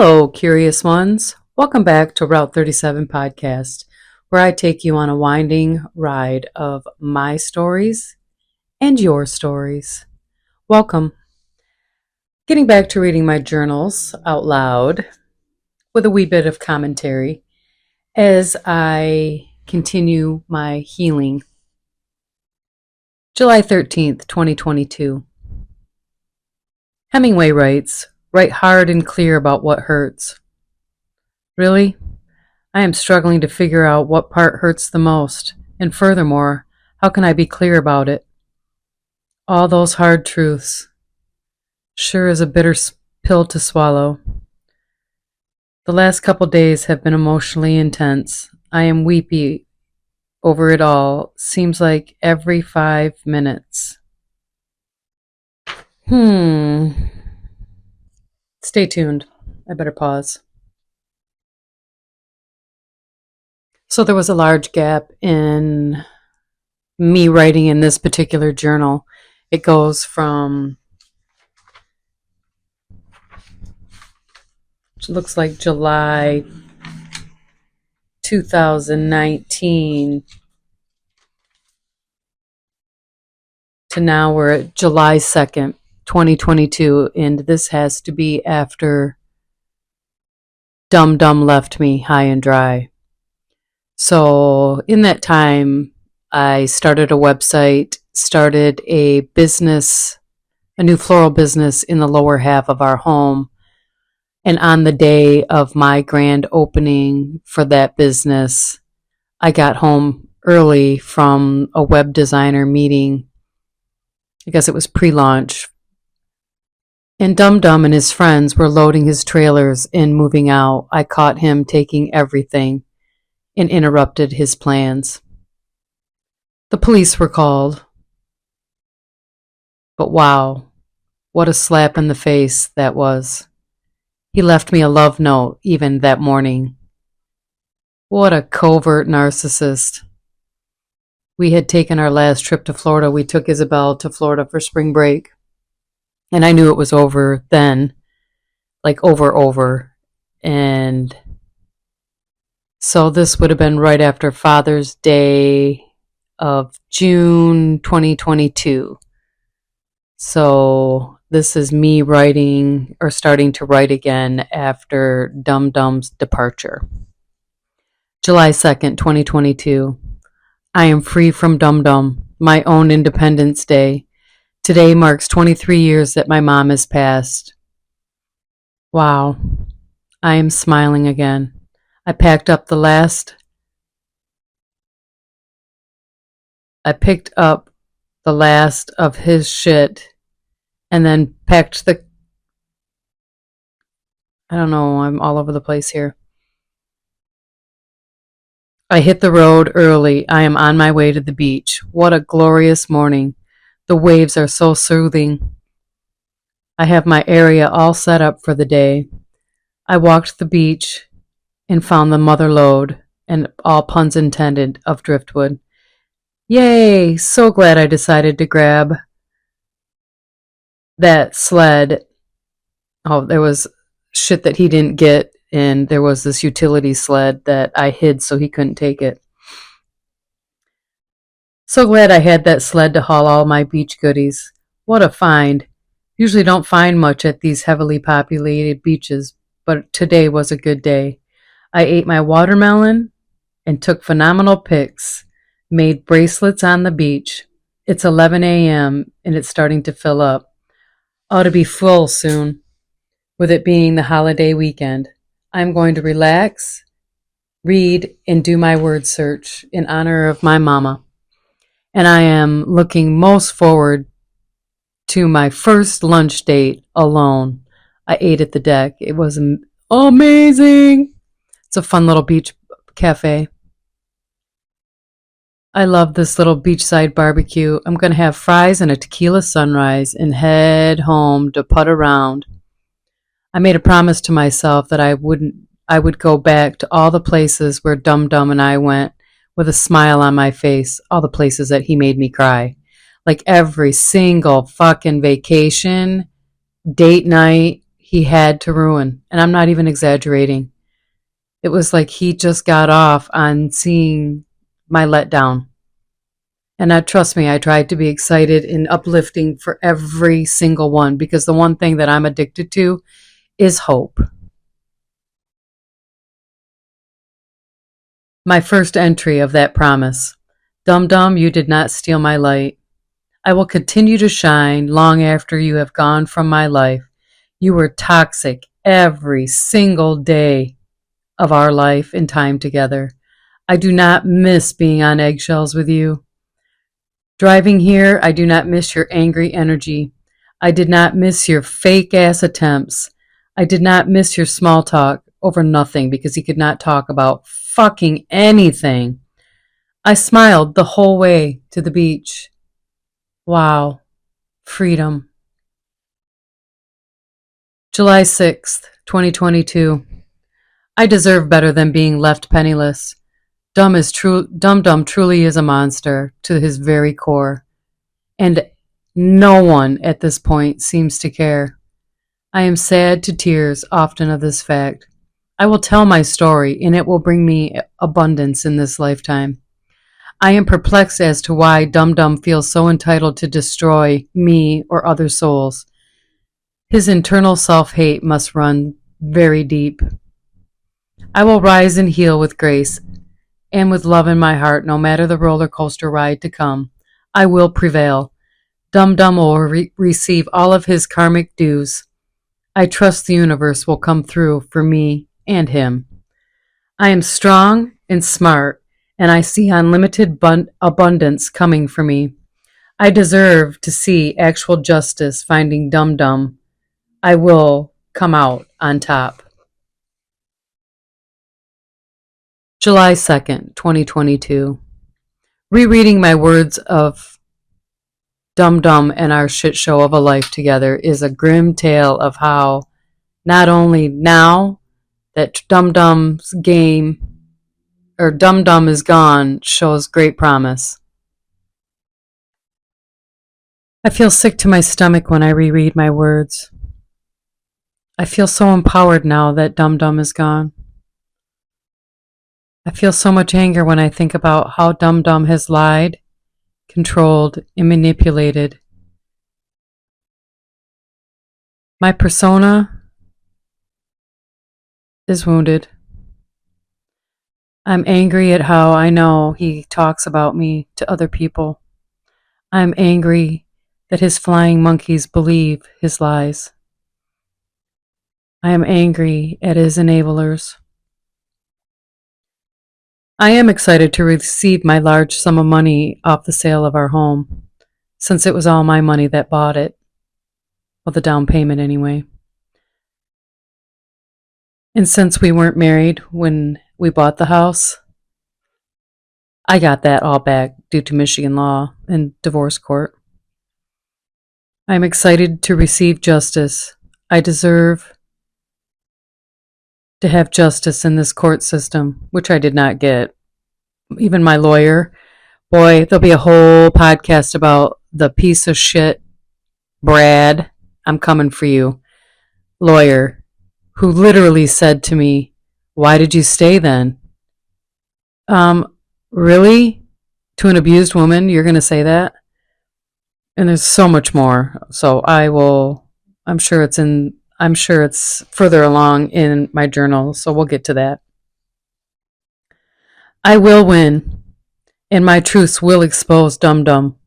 Hello, curious ones. Welcome back to Route 37 podcast, where I take you on a winding ride of my stories and your stories. Welcome. Getting back to reading my journals out loud with a wee bit of commentary as I continue my healing. July 13th, 2022. Hemingway writes, "Write hard and clear about what hurts." Really? I am struggling to figure out what part hurts the most, and furthermore, how can I be clear about it? All those hard truths. Sure is a bitter pill to swallow. The last couple days have been emotionally intense. I am weepy over it all. Seems like every 5 minutes. Stay tuned. I better pause. So there was a large gap in me writing in this particular journal. It goes from, it looks like July 2019 to now we're at July 2nd, 2022, and this has to be after Dum Dum left me high and dry. So in that time, I started a website, started a business, a new floral business in the lower half of our home. And on the day of my grand opening for that business, I got home early from a web designer meeting. I guess it was pre-launch. And Dum Dum and his friends were loading his trailers and moving out. I caught him taking everything and interrupted his plans. The police were called. But wow, what a slap in the face that was. He left me a love note even that morning. What a covert narcissist. We had taken our last trip to Florida. We took Isabel to Florida for spring break. And I knew it was over then, like over. And so this would have been right after Father's Day of June 2022. So this is me writing or starting to write again after Dum Dum's departure. July 2nd, 2022. I am free from Dum Dum, my own Independence Day. Today marks 23 years that my mom has passed. Wow, I am smiling again. I picked up the last of his shit and then packed I don't know, I'm all over the place here. I hit the road early. I am on my way to the beach. What a glorious morning. The waves are so soothing. I have my area all set up for the day. I walked the beach and found the mother lode, and all puns intended, of driftwood. Yay! So glad I decided to grab that sled. Oh, there was shit that he didn't get, and there was this utility sled that I hid so he couldn't take it. So glad I had that sled to haul all my beach goodies. What a find. Usually don't find much at these heavily populated beaches, but today was a good day. I ate my watermelon and took phenomenal pics, made bracelets on the beach. It's 11 a.m. and it's starting to fill up. Ought to be full soon, with it being the holiday weekend. I'm going to relax, read, and do my word search in honor of my mama. And I am looking most forward to my first lunch date alone. I ate at the deck. It was amazing. It's a fun little beach cafe. I love this little beachside barbecue. I'm going to have fries and a tequila sunrise and head home to putt around. I made a promise to myself that I would go back to all the places where Dum Dum and I went with a smile on my face, all the places that he made me cry. Like every single fucking vacation, date night, he had to ruin. And I'm not even exaggerating. It was like he just got off on seeing my letdown. And trust me, I tried to be excited and uplifting for every single one, because the one thing that I'm addicted to is hope. My first entry of that promise. Dum Dum, you did not steal my light. I will continue to shine long after you have gone from my life. You were toxic every single day of our life and time together. I do not miss being on eggshells with you. Driving here, I do not miss your angry energy. I did not miss your fake ass attempts. I did not miss your small talk over nothing, because he could not talk about fucking anything. I smiled the whole way to the beach. Wow. Freedom. July 6th, 2022. I deserve better than being left penniless. Dum Dum truly is a monster to his very core, and no one at this point seems to care. I am sad to tears often of this fact. I will tell my story, and it will bring me abundance in this lifetime. I am perplexed as to why Dum Dum feels so entitled to destroy me or other souls. His internal self-hate must run very deep. I will rise and heal with grace and with love in my heart, no matter the roller coaster ride to come. I will prevail. Dum Dum will receive all of his karmic dues. I trust the universe will come through for me and him. I am strong and smart, and I see unlimited abundance coming for me. I deserve to see actual justice finding Dum Dum. I will come out on top. July 2nd, 2022. Rereading my words of Dum Dum and our shit show of a life together is a grim tale of how not only now that Dum Dum's game or Dum Dum is gone shows great promise. I feel sick to my stomach when I reread my words. I feel so empowered now that Dum Dum is gone. I feel so much anger when I think about how Dum Dum has lied, controlled, and manipulated. My persona is wounded. I'm angry at how I know he talks about me to other people. I'm angry that his flying monkeys believe his lies. I am angry at his enablers. I am excited to receive my large sum of money off the sale of our home, since it was all my money that bought it. Well, the down payment anyway. And since we weren't married when we bought the house, I got that all back due to Michigan law and divorce court. I'm excited to receive justice. I deserve to have justice in this court system, which I did not get. Even my lawyer, boy, there'll be a whole podcast about the piece of shit, Brad, I'm coming for you, lawyer, who literally said to me, "Why did you stay then?" Really? To an abused woman, you're going to say that? And there's so much more. So I'm sure it's further along in my journal, so we'll get to that. I will win, and my truths will expose Dum Dum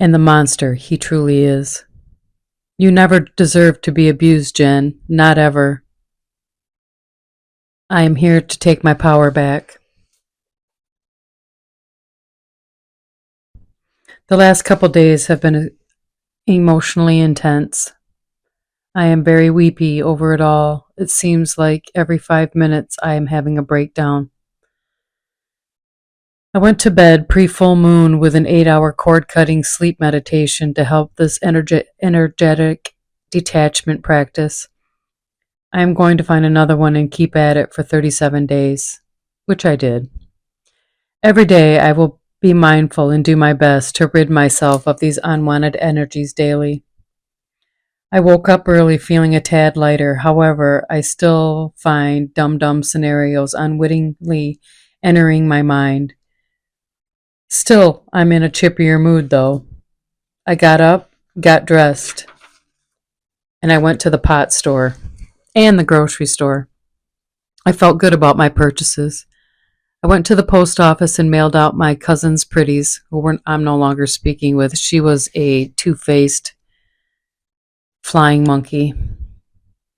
and the monster he truly is. You never deserved to be abused, Jen. Not ever. I am here to take my power back. The last couple days have been emotionally intense. I am very weepy over it all. It seems like every 5 minutes I am having a breakdown. I went to bed pre-full moon with an 8-hour cord-cutting sleep meditation to help this energetic detachment practice. I am going to find another one and keep at it for 37 days, which I did. Every day I will be mindful and do my best to rid myself of these unwanted energies daily. I woke up early feeling a tad lighter. However, I still find dumb scenarios unwittingly entering my mind. Still, I'm in a chippier mood though. I got up, got dressed, and I went to the pot store and the grocery store. I felt good about my purchases. I went to the post office and mailed out my cousin's pretties, I'm no longer speaking with. She was a two-faced flying monkey.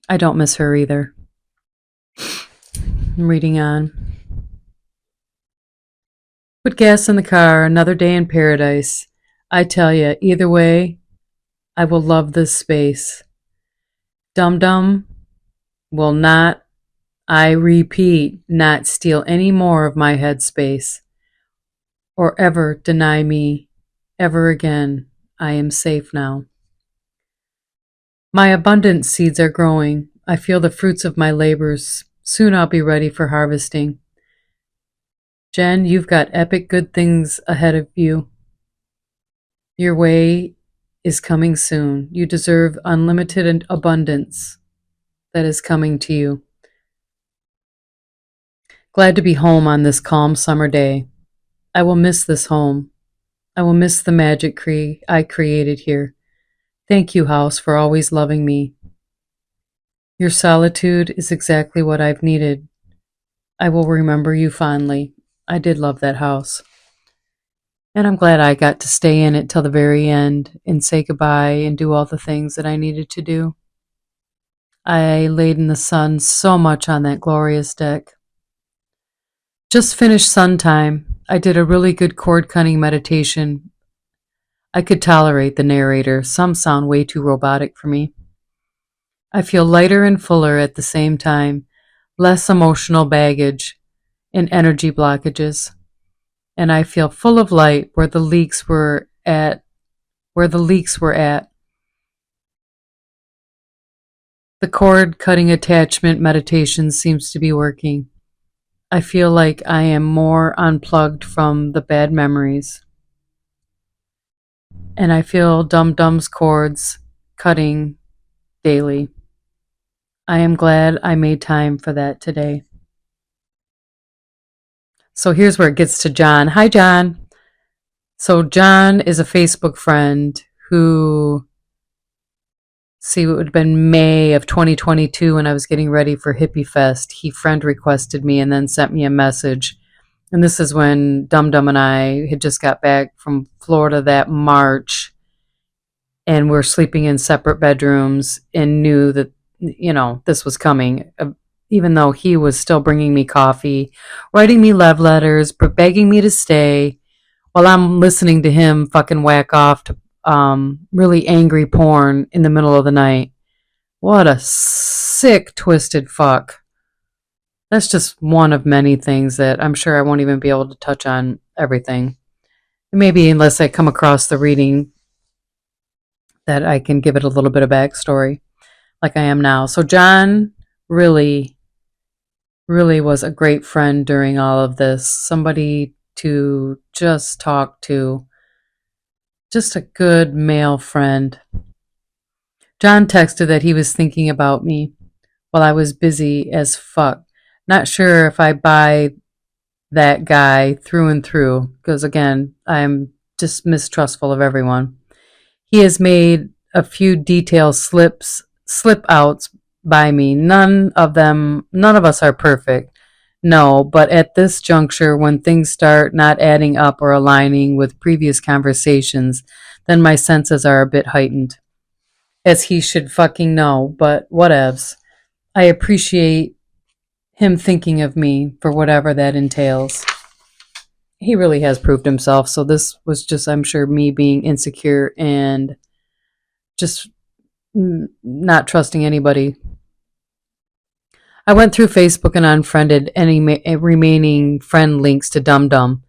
I don't miss her either. I'm reading on. Put gas in the car, another day in paradise. I tell ya, either way, I will love this space. Dum Dum will not, I repeat, not steal any more of my headspace or ever deny me ever again. I am safe now. My abundant seeds are growing. I feel the fruits of my labors. Soon I'll be ready for harvesting. Jen, you've got epic good things ahead of you. Your way is coming soon. You deserve unlimited abundance that is coming to you. Glad to be home on this calm summer day. I will miss this home. I will miss the magic I created here. Thank you, house, for always loving me. Your solitude is exactly what I've needed. I will remember you fondly. I did love that house. And I'm glad I got to stay in it till the very end and say goodbye and do all the things that I needed to do. I laid in the sun so much on that glorious deck. Just finished sun time. I did a really good cord cutting meditation. I could tolerate the narrator. Some sound way too robotic for me. I feel lighter and fuller at the same time, less emotional baggage and energy blockages. And I feel full of light where the leaks were at. The cord cutting attachment meditation seems to be working. I feel like I am more unplugged from the bad memories. And I feel Dum Dum's cords cutting daily. I am glad I made time for that today. So here's where it gets to John. Hi, John. So John is a Facebook friend who, it would have been May of 2022 when I was getting ready for Hippie Fest. He friend requested me and then sent me a message. And this is when Dum Dum and I had just got back from Florida that March, and we're sleeping in separate bedrooms and knew that, this was coming. Even though he was still bringing me coffee, writing me love letters, begging me to stay, while I'm listening to him fucking whack off to really angry porn in the middle of the night. What a sick, twisted fuck. That's just one of many things that I'm sure I won't even be able to touch on everything. Maybe unless I come across the reading that I can give it a little bit of backstory like I am now. So John really was a great friend during all of this. Somebody to just talk to. Just a good male friend. John texted that he was thinking about me while I was busy as fuck. Not sure if I buy that guy through and through, because again, I'm just mistrustful of everyone. He has made a few detail slip outs by me. None of us are perfect. No, but at this juncture, when things start not adding up or aligning with previous conversations, then my senses are a bit heightened. As he should fucking know, but whatevs. I appreciate him thinking of me for whatever that entails. He really has proved himself, so this was just, I'm sure, me being insecure and just not trusting anybody. I went through Facebook and unfriended any remaining friend links to Dum Dum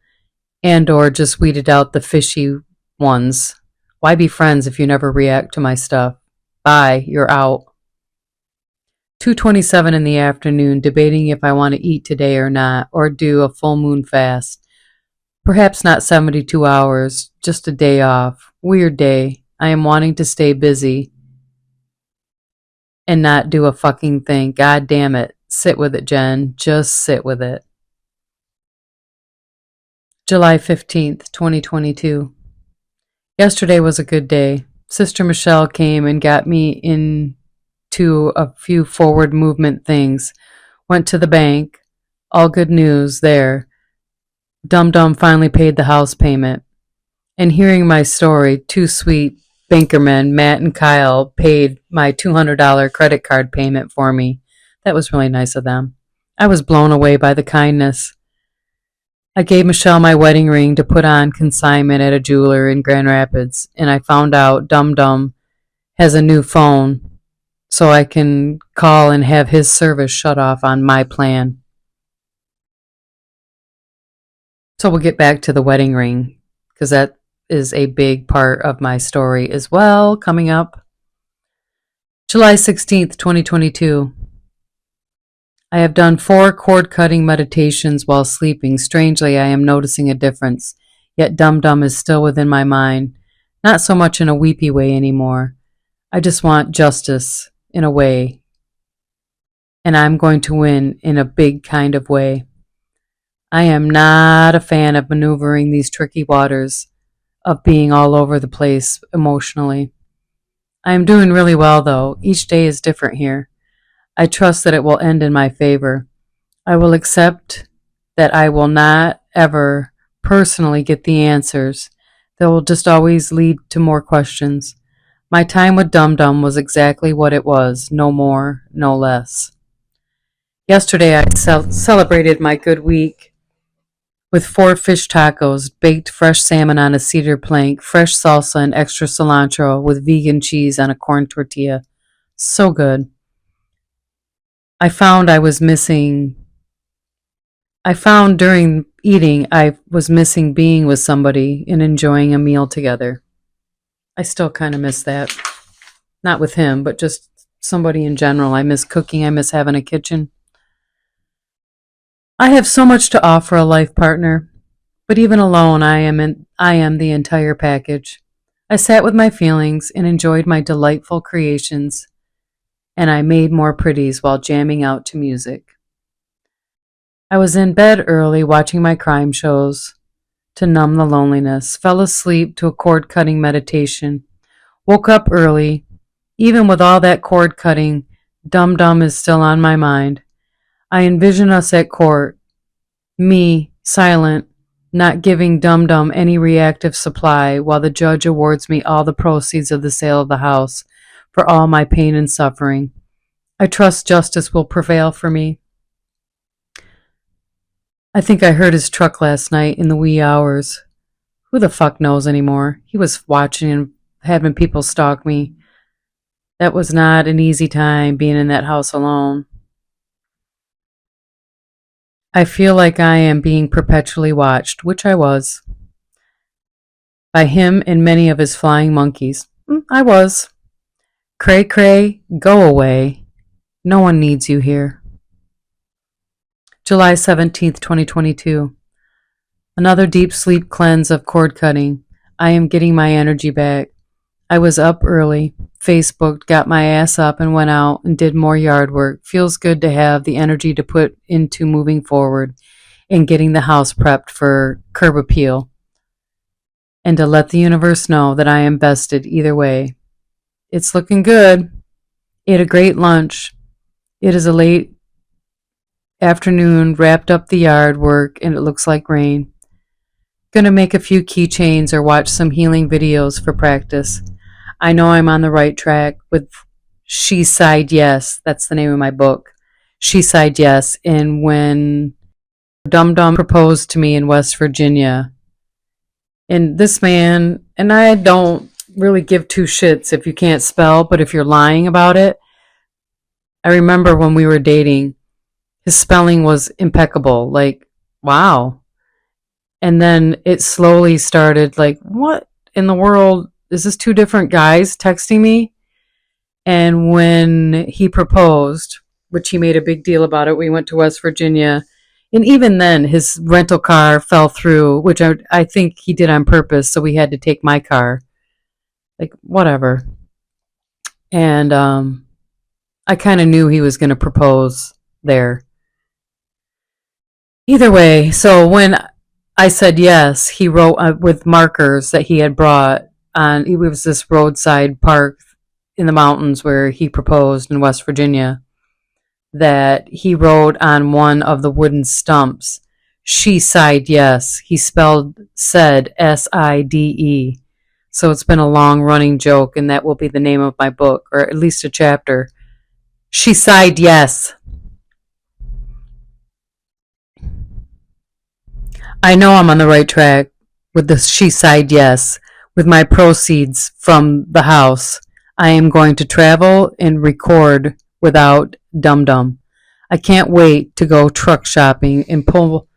and or just weeded out the fishy ones. Why be friends if you never react to my stuff? Bye, you're out. 2:27 in the afternoon, debating if I want to eat today or not, or do a full moon fast. Perhaps not 72 hours, just a day off. Weird day. I am wanting to stay busy. and not do a fucking thing. God damn it. Sit with it, Jen. Just sit with it. July 15th, 2022. Yesterday was a good day. Sister Michelle came and got me into a few forward movement things. Went to the bank. All good news there. Dum Dum finally paid the house payment. And hearing my story, two sweet bankermen, Matt and Kyle, paid my $200 credit card payment for me. That was really nice of them. I was blown away by the kindness. I gave Michelle my wedding ring to put on consignment at a jeweler in Grand Rapids, and I found out Dum Dum has a new phone, so I can call and have his service shut off on my plan. So we'll get back to the wedding ring, because that is a big part of my story as well, coming up. July 16th, 2022. I have done 4 cord cutting meditations while sleeping. Strangely, I am noticing a difference, yet Dum Dum is still within my mind. Not so much in a weepy way anymore. I just want justice, in a way. And I'm going to win in a big kind of way. I am not a fan of maneuvering these tricky waters, of being all over the place emotionally. I am doing really well, though. Each day is different here. I trust that it will end in my favor. I will accept that I will not ever personally get the answers. They will just always lead to more questions. My time with Dum Dum was exactly what it was, no more, no less. Yesterday I celebrated my good week with 4 fish tacos, baked fresh salmon on a cedar plank, fresh salsa and extra cilantro with vegan cheese on a corn tortilla. So good. I found during eating I was missing being with somebody and enjoying a meal together. I still kind of miss that. Not with him, but just somebody in general. I miss cooking. I miss having a kitchen. I have so much to offer a life partner, but even alone, I am the entire package. I sat with my feelings and enjoyed my delightful creations, and I made more pretties while jamming out to music. I was in bed early watching my crime shows to numb the loneliness, fell asleep to a cord cutting meditation, woke up early. Even with all that cord cutting, Dum Dum is still on my mind. I envision us at court, me, silent, not giving Dum Dum any reactive supply while the judge awards me all the proceeds of the sale of the house for all my pain and suffering. I trust justice will prevail for me. I think I heard his truck last night in the wee hours. Who the fuck knows anymore? He was watching and having people stalk me. That was not an easy time being in that house alone. I feel like I am being perpetually watched, which I was, by him and many of his flying monkeys. I was. Cray cray, go away. No one needs you here. July 17th, 2022. Another deep sleep cleanse of cord cutting. I am getting my energy back. I was up early, Facebooked, got my ass up and went out and did more yard work. Feels good to have the energy to put into moving forward and getting the house prepped for curb appeal. And to let the universe know that I am vested either way. It's looking good. Ate a great lunch. It is a late afternoon, wrapped up the yard work, and it looks like rain. Gonna make a few keychains or watch some healing videos for practice. I know I'm on the right track with She Sighed Yes. That's the name of my book. She Sighed Yes. And when Dum Dum proposed to me in West Virginia, and this man, and I don't really give two shits if you can't spell, but if you're lying about it, I remember when we were dating, his spelling was impeccable. Like, wow. And then it slowly started like, what in the world? Is this 2 different guys texting me? And when he proposed, which he made a big deal about it, we went to West Virginia. And even then, his rental car fell through, which I think he did on purpose. So we had to take my car. Like, whatever. And I kind of knew he was going to propose there. Either way, so when I said yes, he wrote with markers that he had brought on. It was this roadside park in the mountains where he proposed in West Virginia. That he wrote on one of the wooden stumps, "She sighed yes." He spelled said SIDE. So it's been a long running joke, and that will be the name of my book, or at least a chapter. She sighed yes. I know I'm on the right track with the she sighed yes. With my proceeds from the house, I am going to travel and record without Dum Dum. I can't wait to go truck shopping and pull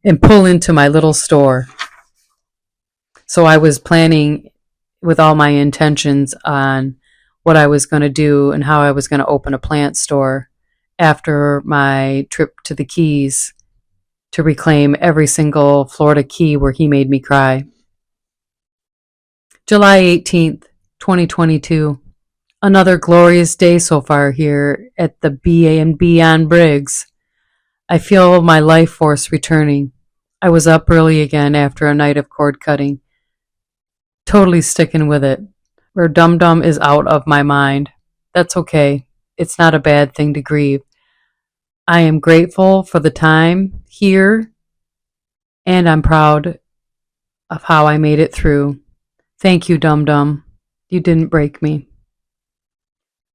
into my little store. So I was planning with all my intentions on what I was going to do and how I was going to open a plant store after my trip to the Keys to reclaim every single Florida key where he made me cry. July 18th, 2022. Another glorious day so far here at the B&B on Briggs. I feel my life force returning. I was up early again after a night of cord cutting. Totally sticking with it. Where Dum Dum is out of my mind. That's okay. It's not a bad thing to grieve. I am grateful for the time here, and I'm proud of how I made it through. Thank you, Dum Dum. You didn't break me.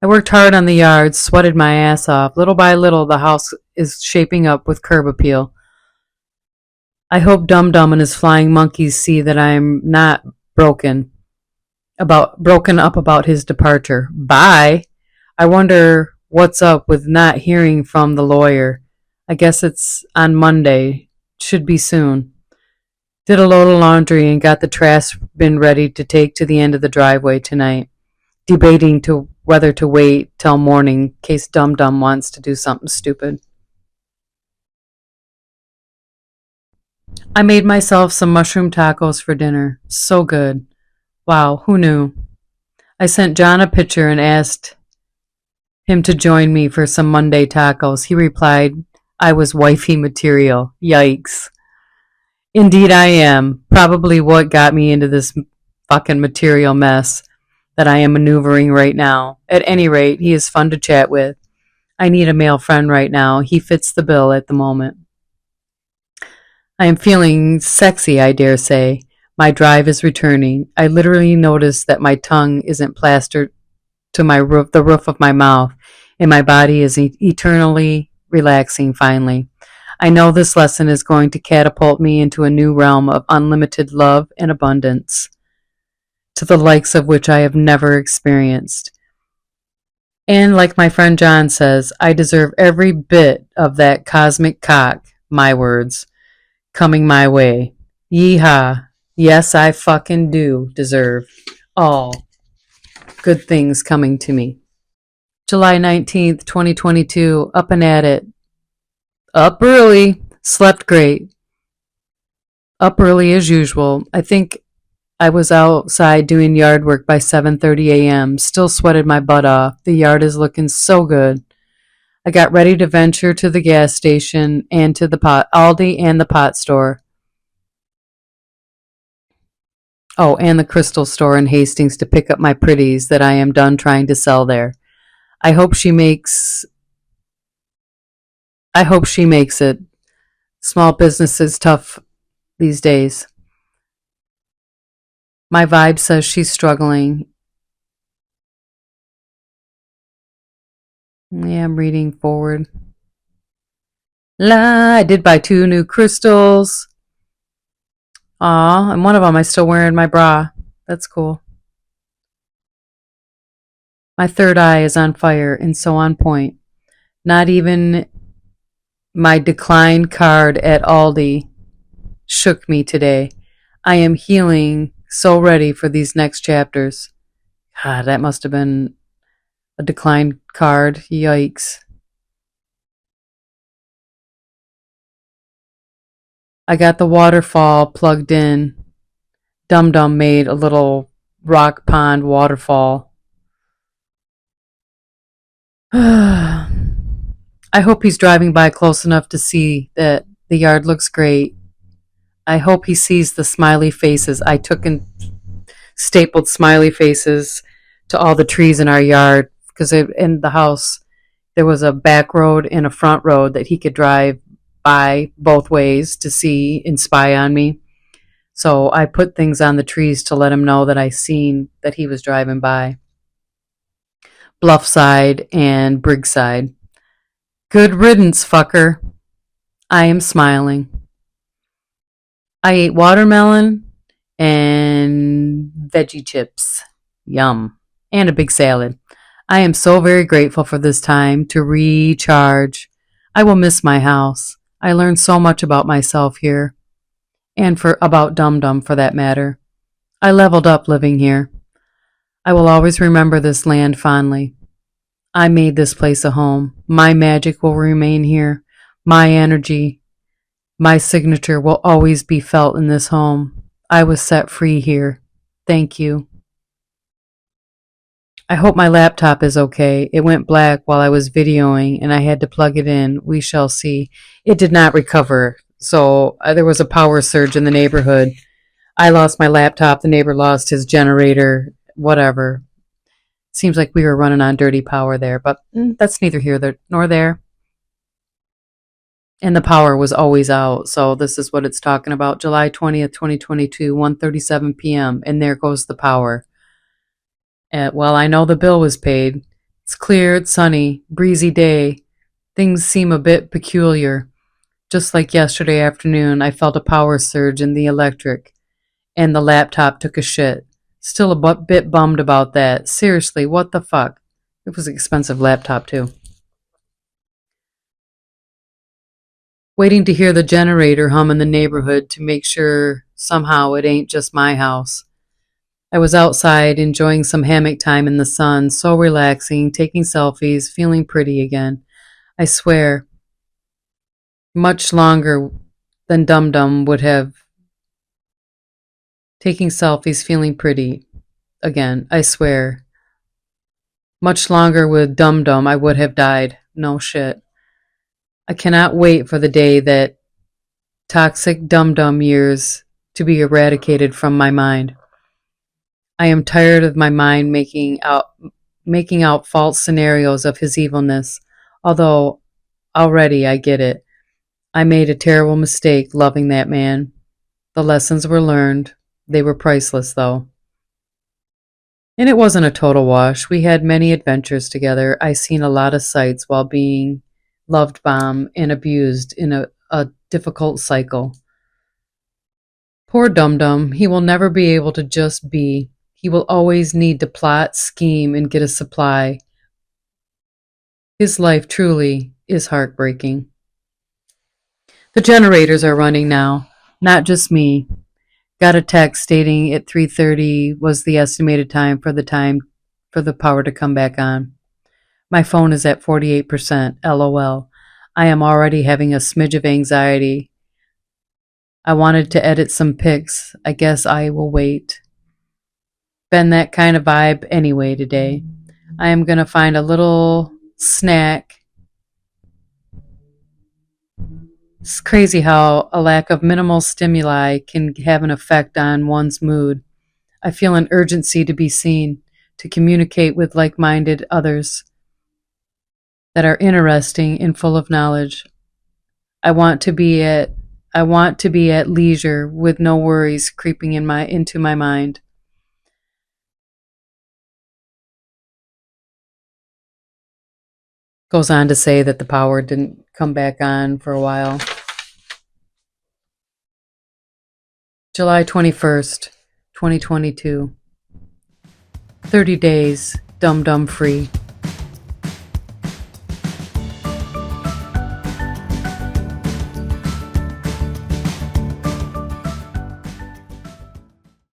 I worked hard on the yard, sweated my ass off. Little by little, the house is shaping up with curb appeal. I hope Dum Dum and his flying monkeys see that I'm not broken up about his departure. Bye. I wonder what's up with not hearing from the lawyer. I guess it's on Monday. Should be soon. Did a load of laundry and got the trash bin ready to take to the end of the driveway tonight. Debating whether to wait till morning in case Dum Dum wants to do something stupid. I made myself some mushroom tacos for dinner. So good. Wow, who knew? I sent John a picture and asked him to join me for some Monday tacos. He replied, I was wifey material. Yikes. Indeed I am. Probably what got me into this fucking material mess that I am maneuvering right now. At any rate, he is fun to chat with. I need a male friend right now. He fits the bill at the moment. I am feeling sexy, I dare say. My drive is returning. I literally notice that my tongue isn't plastered to the roof of my mouth, and my body is eternally relaxing finally. I know this lesson is going to catapult me into a new realm of unlimited love and abundance, to the likes of which I have never experienced. And like my friend John says, I deserve every bit of that cosmic cock, my words, coming my way. Yeehaw. Yes, I fucking do deserve all good things coming to me. July 19th, 2022, up and at it. Up early, slept great. Up early as usual. I think I was outside doing yard work by 7:30 a.m. Still sweated my butt off. The yard is looking so good. I got ready to venture to the gas station and to the Aldi and the pot store. Oh, and the crystal store in Hastings to pick up my pretties that I am done trying to sell there. I hope she makes it. Small business is tough these days. My vibe says she's struggling. Yeah, I'm reading forward. I did buy 2 new crystals. Aw, and one of them I still wearing my bra. That's cool. My third eye is on fire and so on point. Not even my declined card at Aldi shook me today. I am healing, so ready for these next chapters. God, that must have been a declined card. Yikes. I got the waterfall plugged in. Dum Dum made a little rock pond waterfall. I hope he's driving by close enough to see that the yard looks great. I hope he sees the smiley faces. I took and stapled smiley faces to all the trees in our yard because in the house there was a back road and a front road that he could drive by both ways to see and spy on me. So I put things on the trees to let him know that I seen that he was driving by. Bluffside and Briggside. Good riddance, fucker. I am smiling. I ate watermelon and veggie chips. Yum. And a big salad. I am so very grateful for this time to recharge. I will miss my house. I learned so much about myself here, and about Dum Dum for that matter. I leveled up living here. I will always remember this land fondly. I made this place a home. My magic will remain here. My energy, my signature will always be felt in this home. I was set free here. Thank you. I hope my laptop is okay. It went black while I was videoing and I had to plug it in. We shall see. It did not recover. So there was a power surge in the neighborhood. I lost my laptop. The neighbor lost his generator. Whatever. Seems like we were running on dirty power there, but that's neither here nor there. And the power was always out. So this is what it's talking about. July 20th, 2022, 1:37 p.m. And there goes the power. Well, I know the bill was paid. It's clear, it's sunny, breezy day. Things seem a bit peculiar. Just like yesterday afternoon, I felt a power surge in the electric, and the laptop took a shit. Still a bit bummed about that. Seriously, what the fuck? It was an expensive laptop, too. Waiting to hear the generator hum in the neighborhood to make sure somehow it ain't just my house. I was outside enjoying some hammock time in the sun, so relaxing, taking selfies, feeling pretty again. I swear, much longer than Dum Dum would have. Taking selfies, feeling pretty again. I swear, much longer with Dum Dum I would have died. No shit. I cannot wait for the day that toxic Dum Dum years to be eradicated from my mind. I am tired of my mind making out false scenarios of his evilness, although already I get it. I made a terrible mistake loving that man. The lessons were learned. They were priceless, though. And it wasn't a total wash. We had many adventures together. I seen a lot of sights while being loved bombed and abused in a difficult cycle. Poor Dum Dum, he will never be able to just be. He will always need to plot, scheme, and get a supply. His life truly is heartbreaking. The generators are running now, not just me. Got a text stating at 3:30 was the estimated time for the power to come back on. My phone is at 48%, LOL. I am already having a smidge of anxiety. I wanted to edit some pics. I guess I will wait. Been that kind of vibe anyway today. I am going to find a little snack. It's crazy how a lack of minimal stimuli can have an effect on one's mood. I feel an urgency to be seen, to communicate with like-minded others that are interesting and full of knowledge. I want to be at leisure with no worries creeping into my mind. Goes on to say that the power didn't come back on for a while. July 21st, 2022. 30 days, Dum Dum free.